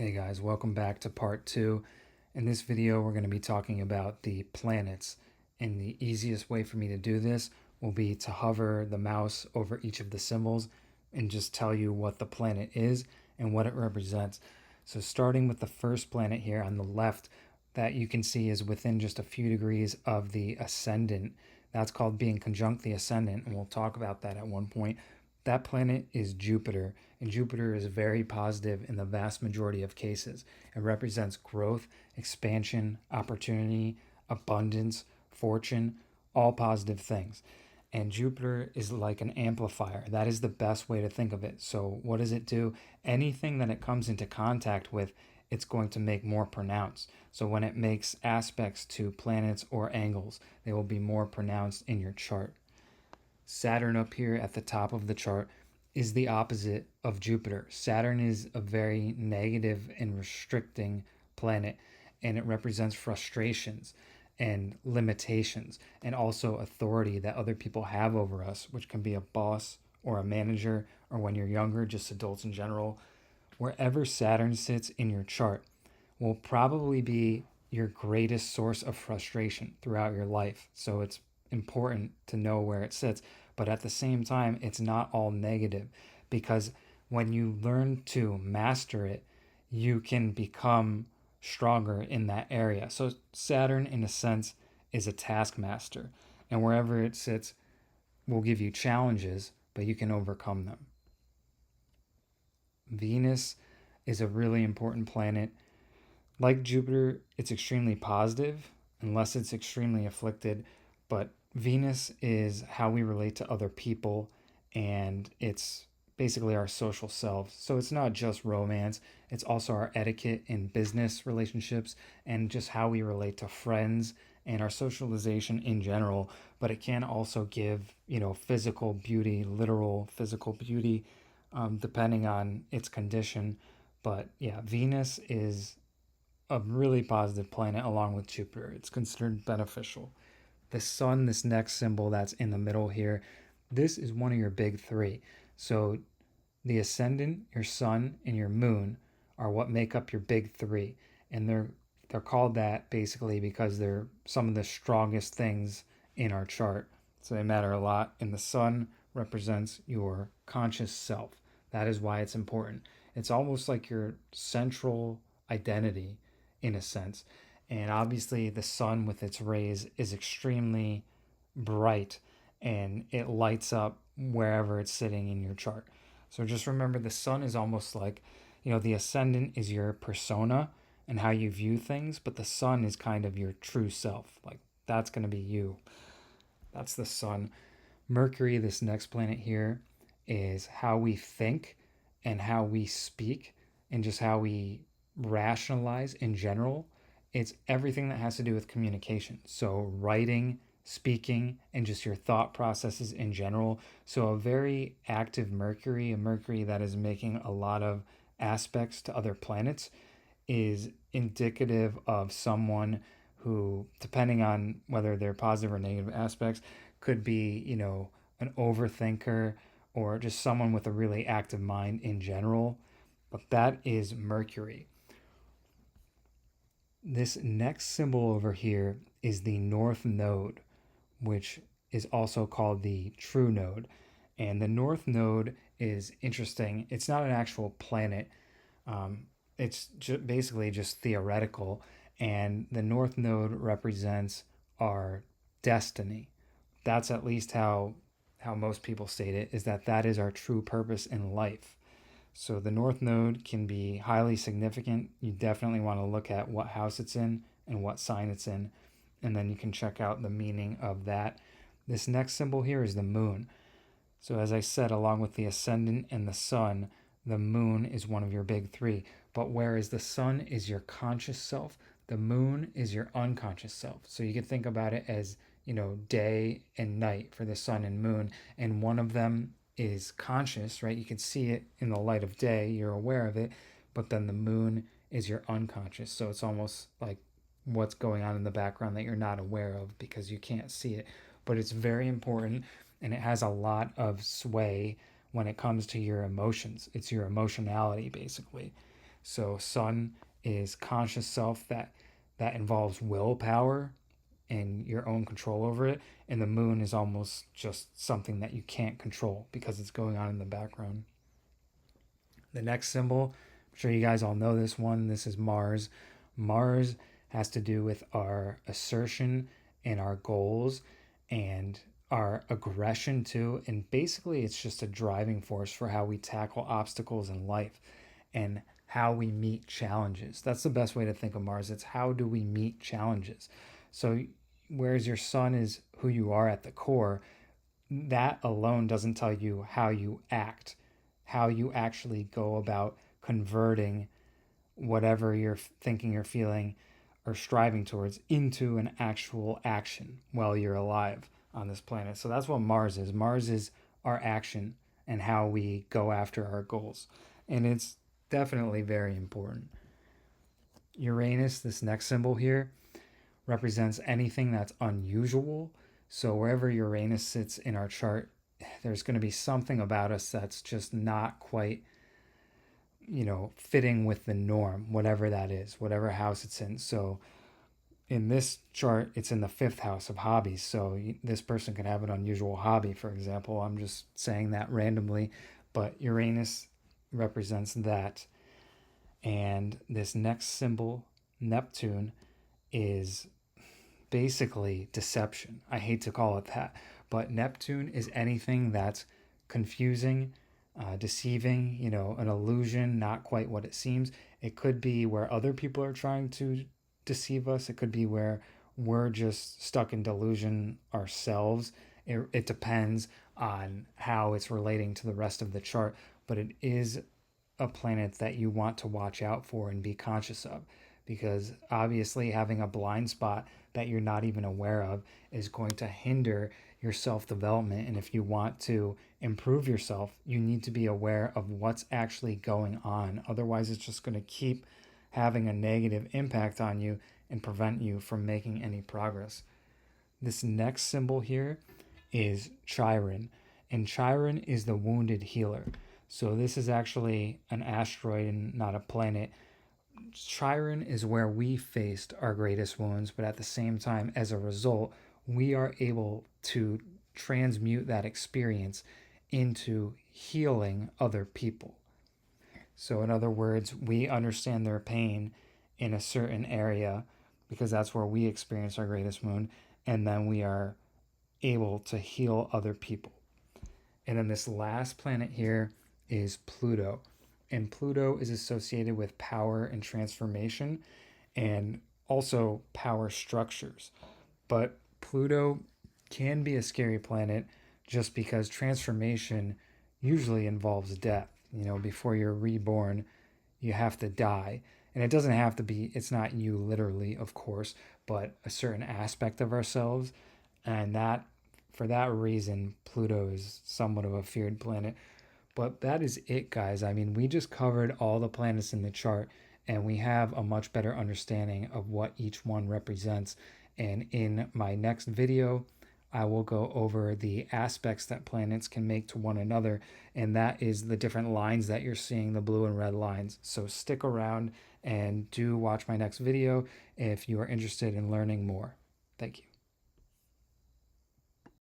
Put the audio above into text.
Hey guys, welcome back to part two. In this video, we're going to be talking about the planets. And the easiest way for me to do this will be to hover the mouse over each of the symbols and just tell you what the planet is and what it represents. So, starting with the first planet here on the left, that you can see is within just a few degrees of the ascendant. That's called being conjunct the ascendant, and we'll talk about that at one point. That planet is Jupiter, and Jupiter is very positive in the vast majority of cases. It represents growth, expansion, opportunity, abundance, fortune, all positive things. And Jupiter is like an amplifier. That is the best way to think of it. So, what does it do? Anything that it comes into contact with, it's going to make more pronounced. So, when it makes aspects to planets or angles, they will be more pronounced in your chart. Saturn up here at the top of the chart is the opposite of Jupiter. Saturn is a very negative and restricting planet, and it represents frustrations and limitations and also authority that other people have over us, which can be a boss or a manager, or when you're younger, just adults in general. Wherever Saturn sits in your chart will probably be your greatest source of frustration throughout your life. So it's important to know where it sits. But at the same time, it's not all negative, because when you learn to master it, you can become stronger in that area. So Saturn, in a sense, is a taskmaster. And wherever it sits will give you challenges, but you can overcome them. Venus is a really important planet. Like Jupiter, it's extremely positive unless it's extremely afflicted, but Venus is how we relate to other people, and it's basically our social selves. So it's not just romance, it's also our etiquette in business relationships and just how we relate to friends and our socialization in general. But it can also give, physical beauty, literal physical beauty, depending on its condition. But yeah, Venus is a really positive planet along with Jupiter. It's considered beneficial. The sun, this next symbol that's in the middle here, this is one of your big three. So the ascendant, your sun, and your moon are what make up your big three. And they're called that basically because they're some of the strongest things in our chart. So they matter a lot. And the sun represents your conscious self. That is why it's important. It's almost like your central identity in a sense. And obviously, the sun with its rays is extremely bright, and it lights up wherever it's sitting in your chart. So just remember, the sun is almost like, the ascendant is your persona and how you view things, but the sun is kind of your true self. Like, that's going to be you. That's the sun. Mercury, this next planet here, is how we think and how we speak and just how we rationalize in general. It's everything that has to do with communication. So, writing, speaking, and just your thought processes in general. So, a very active Mercury, a Mercury that is making a lot of aspects to other planets, is indicative of someone who, depending on whether they're positive or negative aspects, could be, an overthinker or just someone with a really active mind in general. But that is Mercury. This next symbol over here is the North Node, which is also called the True Node. And the North Node is interesting. It's not an actual planet, it's basically just theoretical. And the North Node represents our destiny. That's at least how most people state it, is that is our true purpose in life. So the North Node can be highly significant. You definitely want to look at what house it's in and what sign it's in, and then you can check out the meaning of that. This next symbol here is the moon. So as I said, along with the ascendant and the sun, the moon is one of your big three. But whereas the sun is your conscious self, the moon is your unconscious self. So you can think about it as, day and night for the sun and moon, and one of them is conscious, right? You can see it in the light of day, you're aware of it, but then the moon is your unconscious. So it's almost like what's going on in the background that you're not aware of because you can't see it. But it's very important, and it has a lot of sway when it comes to your emotions. It's your emotionality, basically. So sun is conscious self that involves willpower and your own control over it, and the moon is almost just something that you can't control because it's going on in the background. The next symbol, I'm sure you guys all know this one. This is Mars. Mars has to do with our assertion and our goals and our aggression too. And basically, it's just a driving force for how we tackle obstacles in life and how we meet challenges. That's the best way to think of Mars. It's how do we meet challenges. So, whereas your sun is who you are at the core, that alone doesn't tell you how you act, how you actually go about converting whatever you're thinking or feeling or striving towards into an actual action while you're alive on this planet. So that's what Mars is. Mars is our action and how we go after our goals. And it's definitely very important. Uranus, this next symbol here, represents anything that's unusual. So wherever Uranus sits in our chart, there's going to be something about us that's just not quite, fitting with the norm, whatever that is, whatever house it's in. So in this chart, it's in the fifth house of hobbies. So this person could have an unusual hobby, for example. I'm just saying that randomly, but Uranus represents that. And this next symbol, Neptune, is basically deception. I hate to call it that, but Neptune is anything that's confusing, deceiving, an illusion, not quite what it seems. It could be where other people are trying to deceive us. It could be where we're just stuck in delusion ourselves. It depends on how it's relating to the rest of the chart, but it is a planet that you want to watch out for and be conscious of, because obviously having a blind spot that you're not even aware of is going to hinder your self development. And if you want to improve yourself, you need to be aware of what's actually going on. Otherwise, it's just going to keep having a negative impact on you and prevent you from making any progress. This next symbol here is Chiron, and Chiron is the wounded healer. So this is actually an asteroid and not a planet. Chiron is where we faced our greatest wounds, but at the same time, as a result, we are able to transmute that experience into healing other people. So, in other words, we understand their pain in a certain area because that's where we experience our greatest wound, and then we are able to heal other people. And then this last planet here is Pluto. And Pluto is associated with power and transformation and also power structures. But Pluto can be a scary planet just because transformation usually involves death. Before you're reborn, you have to die. And it doesn't have to be, it's not you literally, of course, but a certain aspect of ourselves. And for that reason, Pluto is somewhat of a feared planet. But that is it, guys. I mean, we just covered all the planets in the chart, and we have a much better understanding of what each one represents. And in my next video, I will go over the aspects that planets can make to one another, and that is the different lines that you're seeing, the blue and red lines. So stick around and do watch my next video if you are interested in learning more. Thank you.